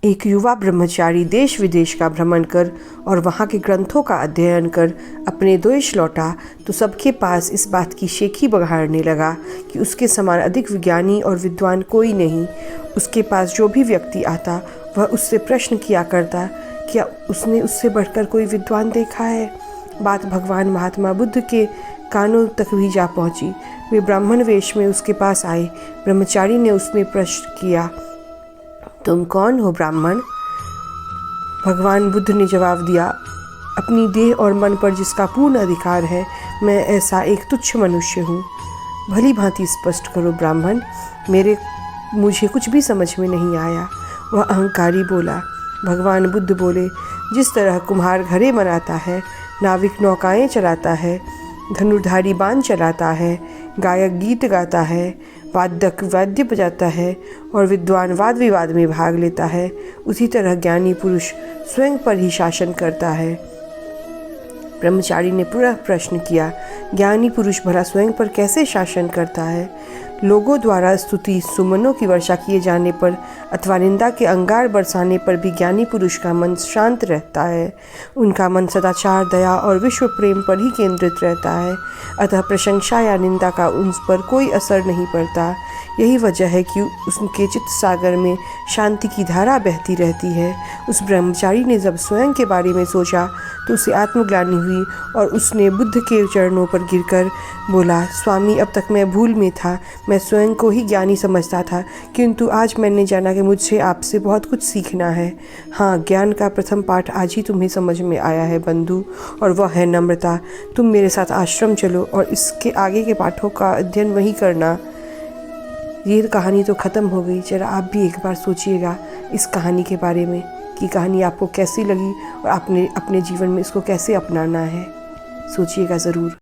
एक युवा ब्रह्मचारी देश विदेश का भ्रमण कर और वहाँ के ग्रंथों का अध्ययन कर अपने देश लौटा तो सबके पास इस बात की शेखी बघाड़ने लगा कि उसके समान अधिक विज्ञानी और विद्वान कोई नहीं। उसके पास जो भी व्यक्ति आता वह उससे प्रश्न किया करता, क्या उसने उससे बढ़कर कोई विद्वान देखा है। बात भगवान महात्मा बुद्ध के कानों तक भी जा पहुँची। वे ब्राह्मण वेश में उसके पास आए। ब्रह्मचारी ने उसमें प्रश्न किया, तुम कौन हो ब्राह्मण? भगवान बुद्ध ने जवाब दिया, अपनी देह और मन पर जिसका पूर्ण अधिकार है, मैं ऐसा एक तुच्छ मनुष्य हूँ। भली भांति स्पष्ट करो ब्राह्मण, मुझे कुछ भी समझ में नहीं आया। वह अहंकारी बोला। भगवान बुद्ध बोले, जिस तरह कुम्हार घड़े बनाता है, नाविक नौकाएं चलाता है, धनुर्धारी बाण चलाता है, गायक गीत गाता है, वादक वाद्य बजाता है और विद्वान वाद विवाद में भाग लेता है, उसी तरह ज्ञानी पुरुष स्वयं पर ही शासन करता है। ब्रह्मचारी ने पुनः प्रश्न किया, ज्ञानी पुरुष भला स्वयं पर कैसे शासन करता है? लोगों द्वारा स्तुति सुमनों की वर्षा किए जाने पर अथवा निंदा के अंगार बरसाने पर भी ज्ञानी पुरुष का मन शांत रहता है। उनका मन सदाचार, दया और विश्व प्रेम पर ही केंद्रित रहता है, अतः प्रशंसा या निंदा का उन पर कोई असर नहीं पड़ता। यही वजह है कि उनके चित्त सागर में शांति की धारा बहती रहती है। उस ब्रह्मचारी ने जब स्वयं के बारे में सोचा तो उसे आत्मग्लानि हुई और उसने बुद्ध के चरणों पर गिरकर बोला, स्वामी, अब तक मैं भूल में था। मैं स्वयं को ही ज्ञानी समझता था, किंतु आज मैंने जाना कि मुझे आपसे बहुत कुछ सीखना है। हाँ, ज्ञान का प्रथम पाठ आज ही तुम्हें समझ में आया है बंधु, और वह है नम्रता। तुम मेरे साथ आश्रम चलो और इसके आगे के पाठों का अध्ययन वहीं करना। ये कहानी तो ख़त्म हो गई, जरा आप भी एक बार सोचिएगा इस कहानी के बारे में कि कहानी आपको कैसी लगी और आपने अपने जीवन में इसको कैसे अपनाना है। सोचिएगा ज़रूर।